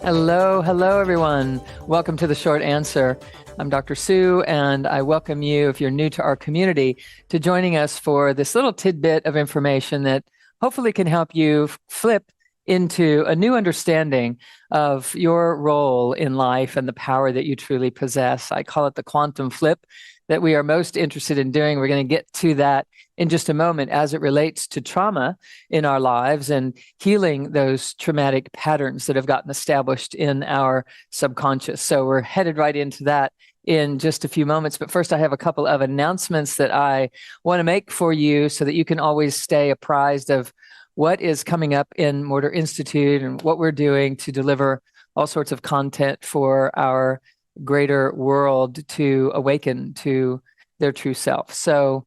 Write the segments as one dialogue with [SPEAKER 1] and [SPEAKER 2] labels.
[SPEAKER 1] Hello, everyone. Welcome to The Short Answer. I'm Dr. Sue, and I welcome you, if you're new to our community, to joining us for this little tidbit of information that hopefully can help you flip into a new understanding of your role in life and the power that you truly possess. I call it the quantum flip that we are most interested in doing. We're going to get to that in just a moment as it relates to trauma in our lives and healing those traumatic patterns that have gotten established in our subconscious. So we're headed right into that in just a few moments. But first, I have a couple of announcements that I want to make for you so that you can always stay apprised of what is coming up in Morter Institute and what we're doing to deliver all sorts of content for our greater world to awaken to their true self. So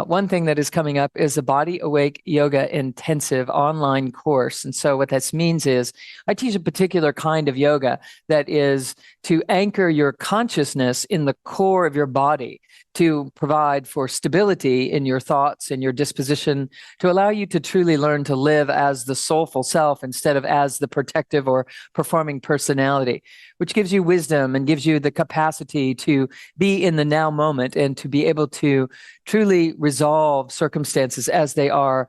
[SPEAKER 1] one thing that is coming up is a BodyAwake Yoga Intensive online course. And so what that means is I teach a particular kind of yoga that is to anchor your consciousness in the core of your body, to provide for stability in your thoughts and your disposition, to allow you to truly learn to live as the soulful self instead of as the protective or performing personality, which gives you wisdom and gives you the capacity to be in the now moment and to be able to truly resolve circumstances as they are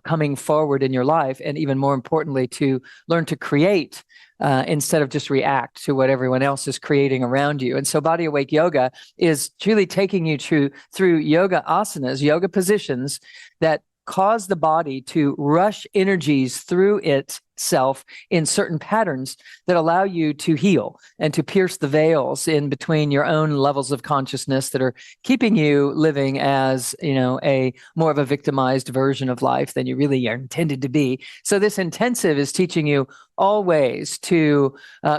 [SPEAKER 1] coming forward in your life, and even more importantly, to learn to create instead of just react to what everyone else is creating around you. And so BodyAwake Yoga is truly taking you through yoga asanas, yoga positions that cause the body to rush energies through itself in certain patterns that allow you to heal and to pierce the veils in between your own levels of consciousness that are keeping you living as, a more of a victimized version of life than you really are intended to be. So this intensive is teaching you all ways to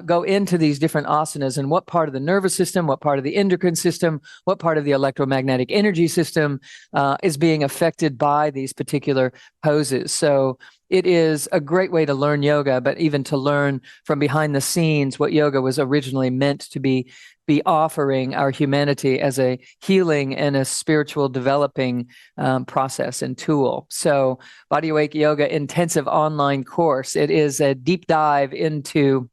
[SPEAKER 1] go into these different asanas and what part of the nervous system, what part of the endocrine system, what part of the electromagnetic energy system is being affected by these particular poses. So it is a great way to learn yoga, but even to learn from behind the scenes what yoga was originally meant to be offering our humanity as a healing and a spiritual developing process and tool. So BodyAwake Yoga Intensive online course, it is a deep dive into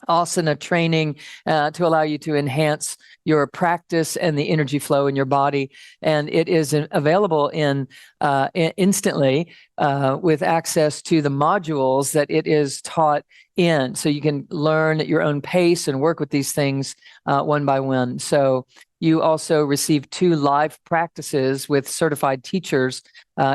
[SPEAKER 1] Asana Training to allow you to enhance your practice and the energy flow in your body. And it is available instantly with access to the modules that it is taught in. So you can learn at your own pace and work with these things one by one. So you also receive 2 live practices with certified teachers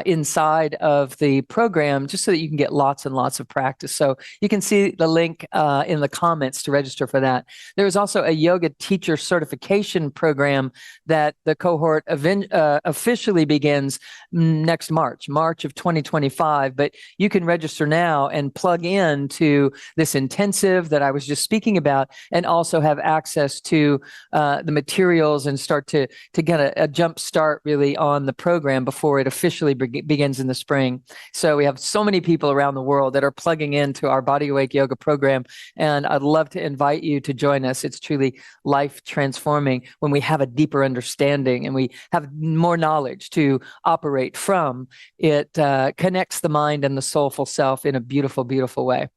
[SPEAKER 1] inside of the program, just so that you can get lots and lots of practice. So you can see the link in the comments to register for that. There is also a yoga teacher certification program that the cohort officially begins next March of 2025. But you can register now and plug in to this intensive that I was just speaking about, and also have access to the materials and start to get a jump start really on the program before it officially begins in the spring. So we have so many people around the world that are plugging into our BodyAwake Yoga program, and I'd love to invite you to join us. It's truly life transforming when we have a deeper understanding and we have more knowledge to operate from. It connects the mind and the soulful self in a beautiful, beautiful way.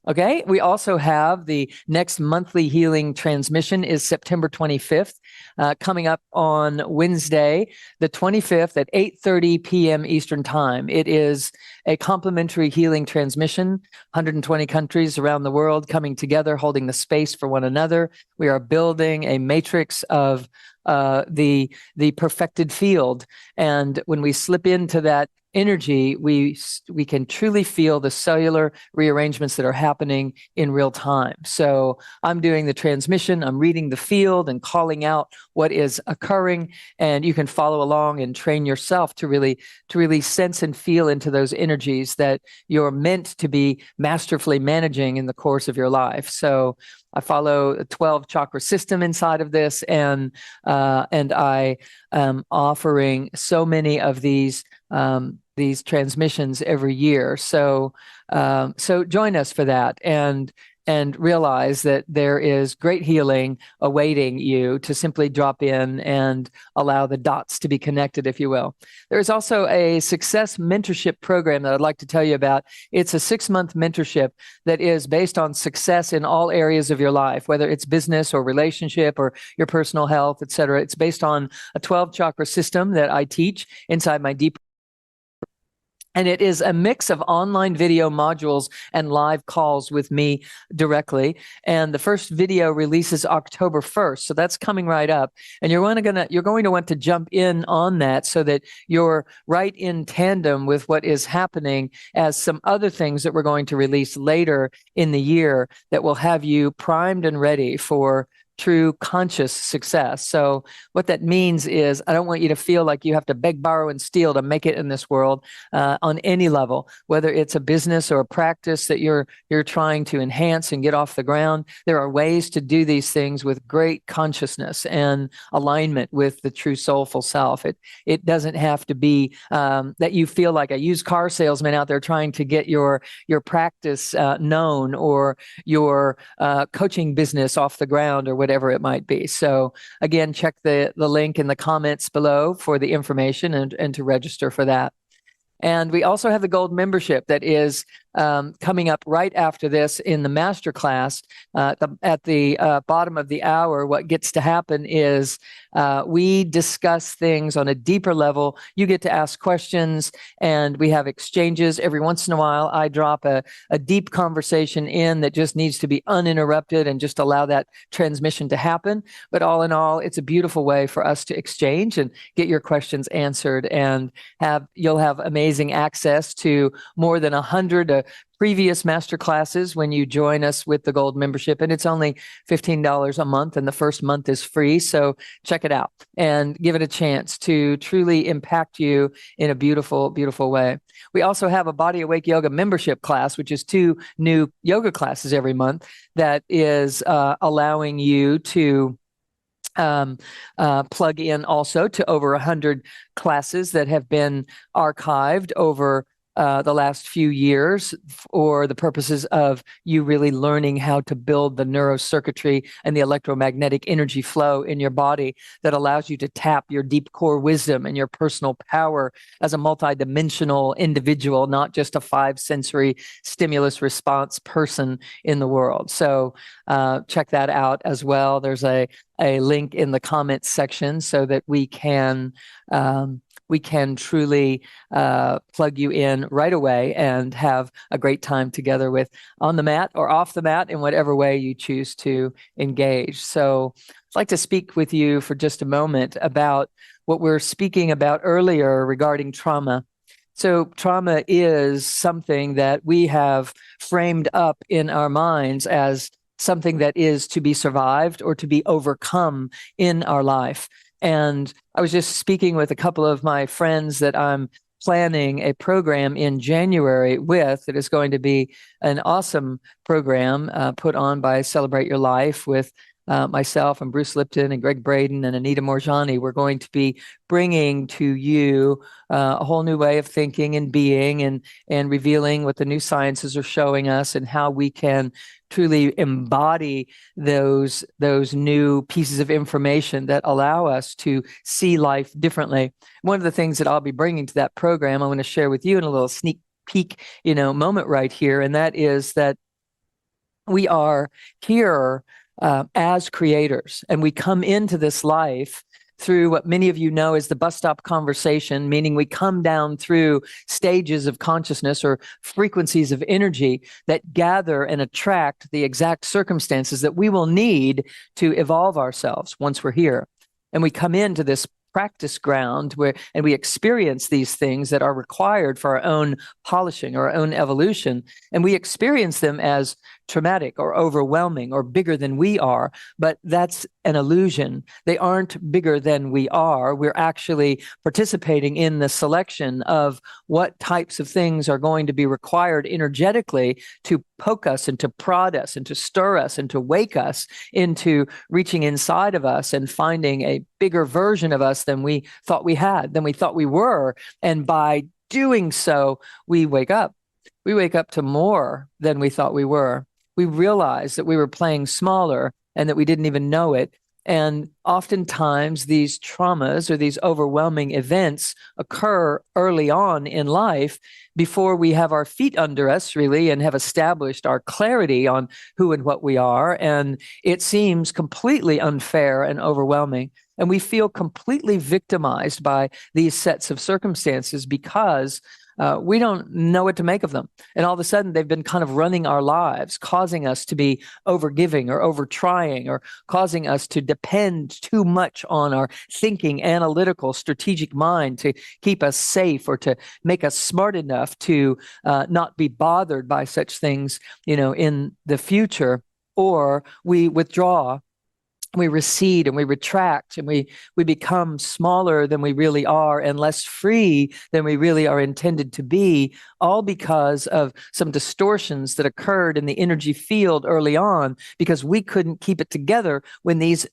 [SPEAKER 1] Okay, we also have the next monthly healing transmission is September 25th, coming up on Wednesday, the 25th at 8:30 p.m. Eastern Time. It is a complimentary healing transmission, 120 countries around the world coming together, holding the space for one another. We are building a matrix of the perfected field. And when we slip into that energy, we can truly feel the cellular rearrangements that are happening in real time. So I'm doing the transmission, I'm reading the field and calling out what is occurring, and you can follow along and train yourself to really sense and feel into those energies that you're meant to be masterfully managing in the course of your life. So I follow a 12 chakra system inside of this, and I am offering so many of these transmissions every year. So join us for that. And and realize that there is great healing awaiting you to simply drop in and allow the dots to be connected, if you will. There's also a success mentorship program that I'd like to tell you about. It's a 6-month mentorship that is based on success in all areas of your life, whether it's business or relationship or your personal health, et cetera. It's based on a 12 chakra system that I teach inside my deep. And it is a mix of online video modules and live calls with me directly. And the first video releases October 1st. So that's coming right up. And you're going to want to jump in on that so that you're right in tandem with what is happening as some other things that we're going to release later in the year that will have you primed and ready for true conscious success. So what that means is I don't want you to feel like you have to beg, borrow, and steal to make it in this world on any level, whether it's a business or a practice that you're trying to enhance and get off the ground. There are ways to do these things with great consciousness and alignment with the true soulful self. It doesn't have to be that you feel like a used car salesman out there trying to get your practice known or your coaching business off the ground or whatever it might be. So again, check the link in the comments below for the information and to register for that. And we also have the gold membership that is coming up right after this in the masterclass. At the bottom of the hour, what gets to happen is we discuss things on a deeper level. You get to ask questions and we have exchanges. Every once in a while, I drop a deep conversation in that just needs to be uninterrupted and just allow that transmission to happen. But all in all, it's a beautiful way for us to exchange and get your questions answered, and you'll have amazing access to more than 100 previous master classes when you join us with the gold membership, and it's only $15 a month, and the first month is free. So check it out and give it a chance to truly impact you in a beautiful, beautiful way. We also have a BodyAwake yoga membership class, which is 2 new yoga classes every month that is allowing you to plug in also to over 100 classes that have been archived over the last few years for the purposes of you really learning how to build the neurocircuitry and the electromagnetic energy flow in your body that allows you to tap your deep core wisdom and your personal power as a multidimensional individual, not just a 5-sensory stimulus response person in the world. So check that out as well. There's a link in the comments section so that we can truly plug you in right away and have a great time together with on the mat or off the mat in whatever way you choose to engage. So I'd like to speak with you for just a moment about what we're speaking about earlier regarding trauma. So trauma is something that we have framed up in our minds as something that is to be survived or to be overcome in our life. And I was just speaking with a couple of my friends that I'm planning a program in January with that is going to be an awesome program put on by Celebrate Your Life with myself and Bruce Lipton and Greg Braden and Anita Morjani. We're going to be bringing to you a whole new way of thinking and being and revealing what the new sciences are showing us and how we can truly embody those new pieces of information that allow us to see life differently. One of the things that I'll be bringing to that program, I want to share with you in a little sneak peek, moment right here, and that is that we are here as creators, and we come into this life through what many of you know as the bus stop conversation, meaning we come down through stages of consciousness or frequencies of energy that gather and attract the exact circumstances that we will need to evolve ourselves once we're here. And we come into this practice ground and we experience these things that are required for our own polishing or our own evolution. And we experience them as traumatic or overwhelming or bigger than we are, but that's an illusion. They aren't bigger than we are. We're actually participating in the selection of what types of things are going to be required energetically to poke us and to prod us and to stir us and to wake us into reaching inside of us and finding a bigger version of us than we thought we had, than we thought we were. And by doing so, we wake up. We wake up to more than we thought we were. we realized that we were playing smaller and that we didn't even know it. And oftentimes these traumas or these overwhelming events occur early on in life before we have our feet under us, really, and have established our clarity on who and what we are. And it seems completely unfair and overwhelming. And we feel completely victimized by these sets of circumstances because we don't know what to make of them. And all of a sudden, they've been kind of running our lives, causing us to be overgiving or over-trying, or causing us to depend too much on our thinking, analytical, strategic mind to keep us safe or to make us smart enough to not be bothered by such things, in the future. Or we withdraw, we recede and we retract, and we become smaller than we really are and less free than we really are intended to be, all because of some distortions that occurred in the energy field early on, because we couldn't keep it together when these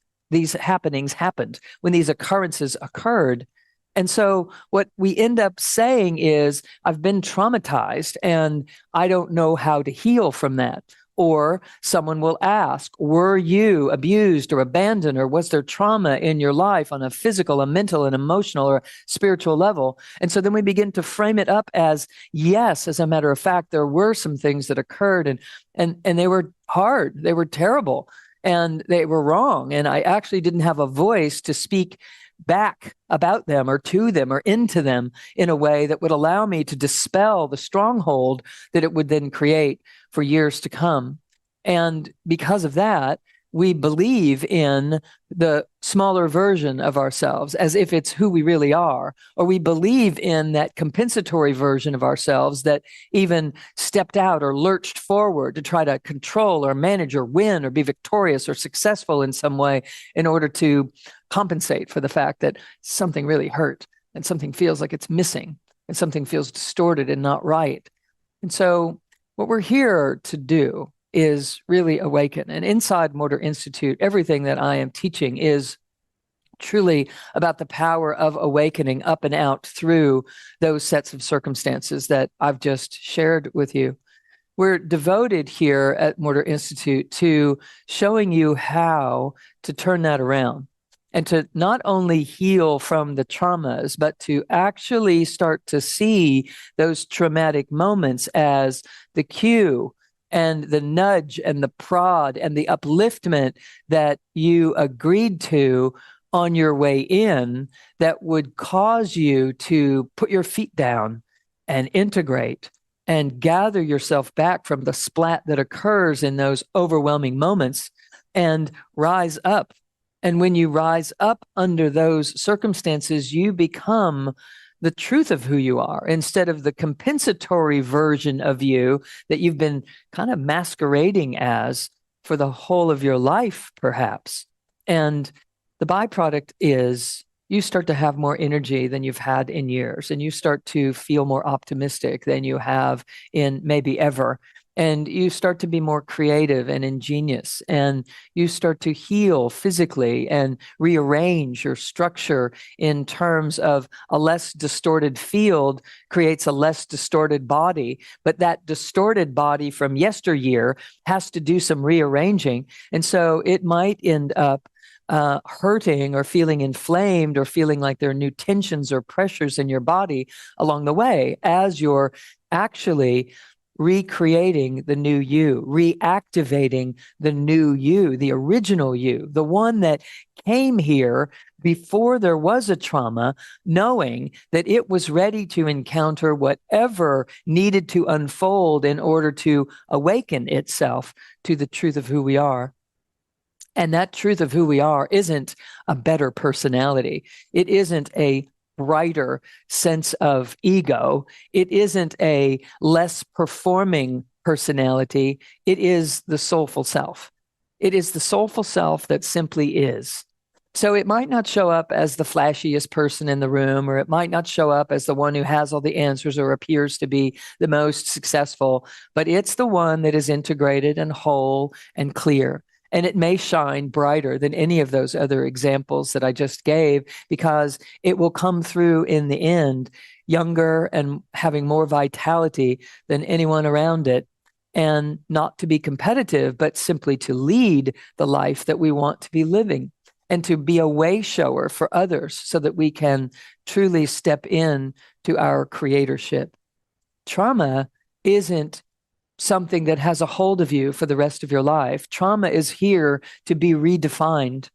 [SPEAKER 1] happenings happened, when these occurrences occurred. And so what we end up saying is, I've been traumatized and I don't know how to heal from that. Or someone will ask, were you abused or abandoned, or was there trauma in your life on a physical, a mental, an emotional, or spiritual level? And so then we begin to frame it up as, yes, as a matter of fact, there were some things that occurred, and they were hard, they were terrible, and they were wrong. And I actually didn't have a voice to speak back about them or to them or into them in a way that would allow me to dispel the stronghold that it would then create for years to come. And because of that, we believe in the smaller version of ourselves as if it's who we really are, or we believe in that compensatory version of ourselves that even stepped out or lurched forward to try to control or manage or win or be victorious or successful in some way in order to compensate for the fact that something really hurt and something feels like it's missing and something feels distorted and not right. And so what we're here to do is really awaken. And inside Morter Institute, everything that I am teaching is truly about the power of awakening up and out through those sets of circumstances that I've just shared with you. We're devoted here at Morter Institute to showing you how to turn that around and to not only heal from the traumas, but to actually start to see those traumatic moments as the cue and the nudge and the prod and the upliftment that you agreed to on your way in that would cause you to put your feet down and integrate and gather yourself back from the splat that occurs in those overwhelming moments and rise up. And when you rise up under those circumstances, you become the truth of who you are instead of the compensatory version of you that you've been kind of masquerading as for the whole of your life, perhaps. And the byproduct is you start to have more energy than you've had in years, and you start to feel more optimistic than you have in maybe ever. And you start to be more creative and ingenious, and you start to heal physically and rearrange your structure in terms of a less distorted field creates a less distorted body. But that distorted body from yesteryear has to do some rearranging. And so it might end up hurting or feeling inflamed or feeling like there are new tensions or pressures in your body along the way as you're actually recreating the new you, reactivating the new you, the original you, the one that came here before there was a trauma, knowing that it was ready to encounter whatever needed to unfold in order to awaken itself to the truth of who we are. And that truth of who we are isn't a better personality. It isn't a brighter sense of ego. It isn't a less performing personality. It is the soulful self. It is the soulful self that simply is. So it might not show up as the flashiest person in the room, or it might not show up as the one who has all the answers or appears to be the most successful, but it's the one that is integrated and whole and clear. And it may shine brighter than any of those other examples that I just gave, because it will come through in the end younger and having more vitality than anyone around it. and not to be competitive, but simply to lead the life that we want to be living and to be a way shower for others so that we can truly step in to our creatorship. Trauma isn't something that has a hold of you for the rest of your life. Trauma is here to be redefined.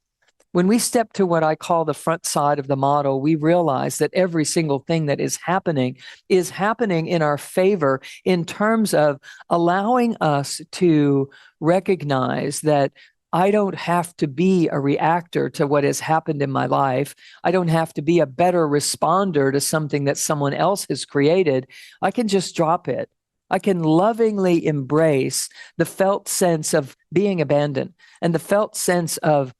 [SPEAKER 1] When we step to what I call the front side of the model, we realize that every single thing that is happening in our favor in terms of allowing us to recognize that I don't have to be a reactor to what has happened in my life. I don't have to be a better responder to something that someone else has created. I can just drop it. I can lovingly embrace the felt sense of being abandoned and the felt sense of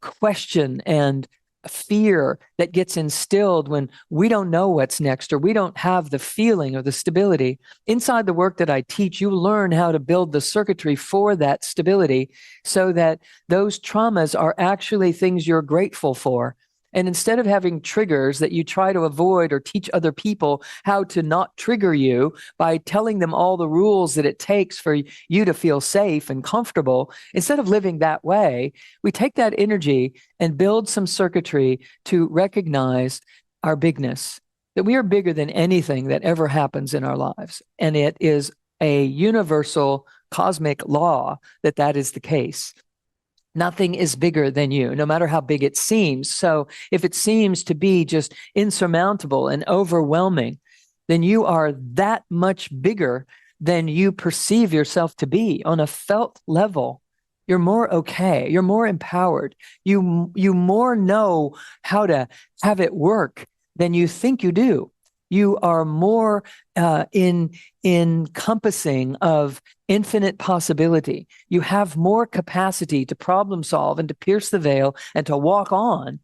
[SPEAKER 1] question and fear that gets instilled when we don't know what's next or we don't have the feeling or the stability. Inside the work that I teach, you learn how to build the circuitry for that stability so that those traumas are actually things you're grateful for. And instead of having triggers that you try to avoid or teach other people how to not trigger you by telling them all the rules that it takes for you to feel safe and comfortable, instead of living that way, we take that energy and build some circuitry to recognize our bigness, that we are bigger than anything that ever happens in our lives. And it is a universal cosmic law that that is the case. Nothing is bigger than you, no matter how big it seems. So if it seems to be just insurmountable and overwhelming, then you are that much bigger than you perceive yourself to be on a felt level. You're more okay. You're more empowered. You more know how to have it work than you think you do. You are more encompassing of infinite possibility. You have more capacity to problem solve and to pierce the veil and to walk on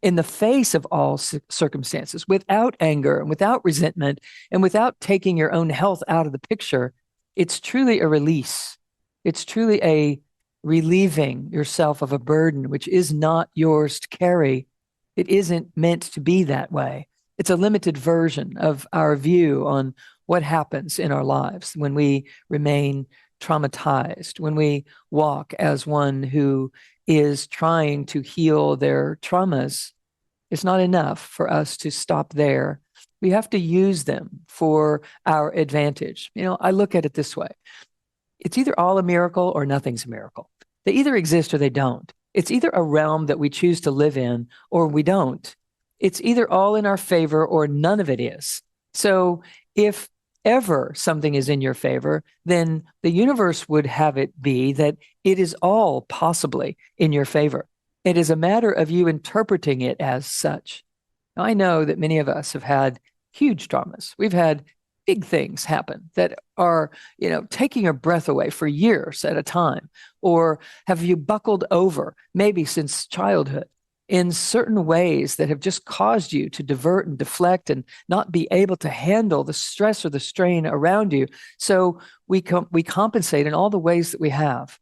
[SPEAKER 1] in the face of all circumstances without anger and without resentment and without taking your own health out of the picture. It's truly a release. It's truly a relieving yourself of a burden which is not yours to carry. It isn't meant to be that way. It's a limited version of our view on what happens in our lives when we remain traumatized, when we walk as one who is trying to heal their traumas. It's not enough for us to stop there. We have to use them for our advantage. You know, I look at it this way. It's either all a miracle or nothing's a miracle. They either exist or they don't. It's either a realm that we choose to live in or we don't. It's either all in our favor or none of it is. So if ever something is in your favor, then the universe would have it be that it is all possibly in your favor. It is a matter of you interpreting it as such. Now, I know that many of us have had huge traumas. We've had big things happen that are, taking your breath away for years at a time. Or have you buckled over, maybe since childhood, in certain ways that have just caused you to divert and deflect and not be able to handle the stress or the strain around you. So we compensate in all the ways that we have.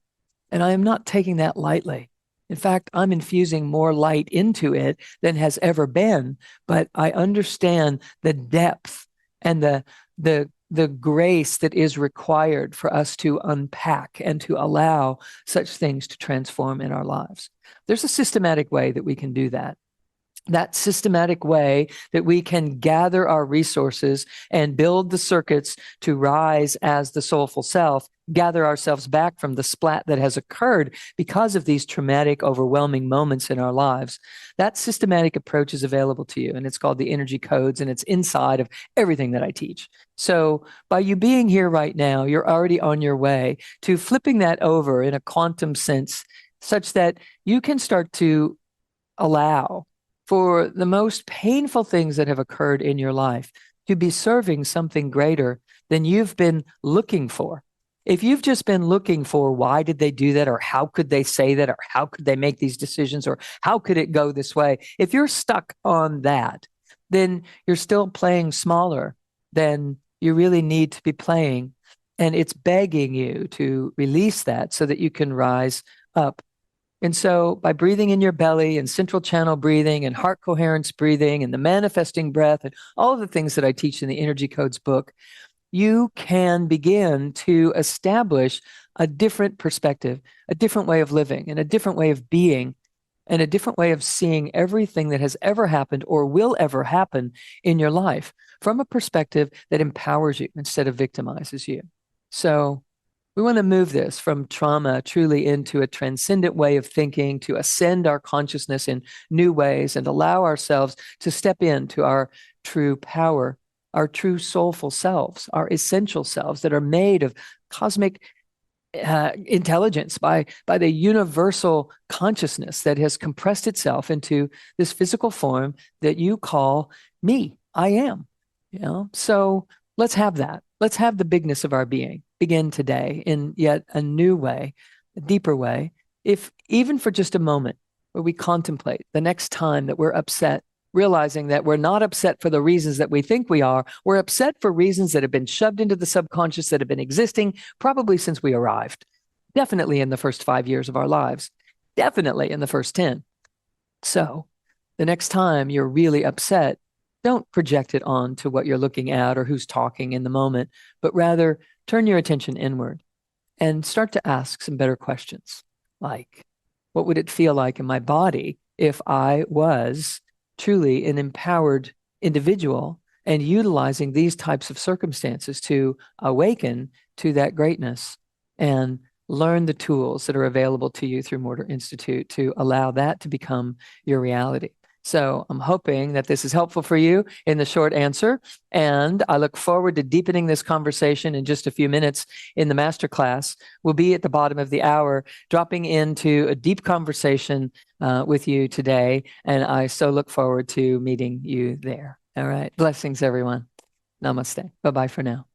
[SPEAKER 1] And I am not taking that lightly. In fact, I'm infusing more light into it than has ever been, but I understand the depth and the grace that is required for us to unpack and to allow such things to transform in our lives. There's a systematic way that we can do that. That systematic way that we can gather our resources and build the circuits to rise as the soulful self, gather ourselves back from the splat that has occurred because of these traumatic, overwhelming moments in our lives. That systematic approach is available to you, and it's called the Energy Codes, and it's inside of everything that I teach. So by you being here right now, you're already on your way to flipping that over in a quantum sense, such that you can start to allow for the most painful things that have occurred in your life to be serving something greater than you've been looking for. If you've just been looking for why did they do that, or how could they say that, or how could they make these decisions, or how could it go this way, if you're stuck on that, then you're still playing smaller than you really need to be playing. And it's begging you to release that so that you can rise up. And so by breathing in your belly and central channel breathing and heart coherence breathing and the manifesting breath and all of the things that I teach in the Energy Codes book, you can begin to establish a different perspective, a different way of living, and a different way of being, and a different way of seeing everything that has ever happened or will ever happen in your life from a perspective that empowers you instead of victimizes you. So we want to move this from trauma truly into a transcendent way of thinking, to ascend our consciousness in new ways and allow ourselves to step into our true power, our true soulful selves, our essential selves that are made of cosmic intelligence by the universal consciousness that has compressed itself into this physical form that you call me. I am. So let's have that. Let's have the bigness of our being begin today in yet a new way, a deeper way, if even for just a moment, where we contemplate the next time that we're upset, realizing that we're not upset for the reasons that we think we are. We're upset for reasons that have been shoved into the subconscious, that have been existing probably since we arrived. Definitely in the first 5 years of our lives. Definitely in the first 10. So the next time you're really upset, don't project it on to what you're looking at or who's talking in the moment, but rather turn your attention inward and start to ask some better questions. Like, what would it feel like in my body if I was truly an empowered individual and utilizing these types of circumstances to awaken to that greatness and learn the tools that are available to you through Morter Institute to allow that to become your reality. So I'm hoping that this is helpful for you in the short answer, and I look forward to deepening this conversation in just a few minutes in the masterclass. We'll be at the bottom of the hour, dropping into a deep conversation with you today, and I so look forward to meeting you there. All right. Blessings, everyone. Namaste. Bye-bye for now.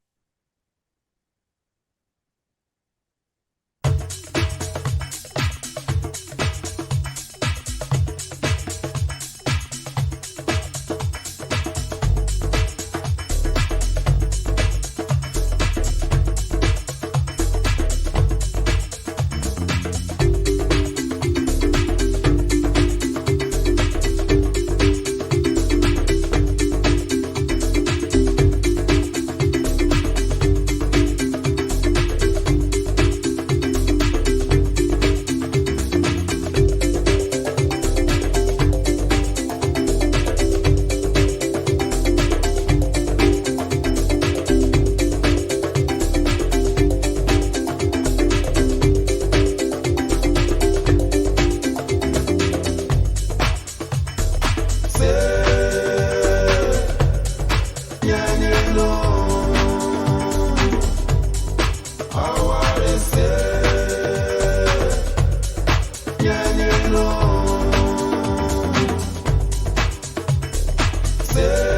[SPEAKER 2] Say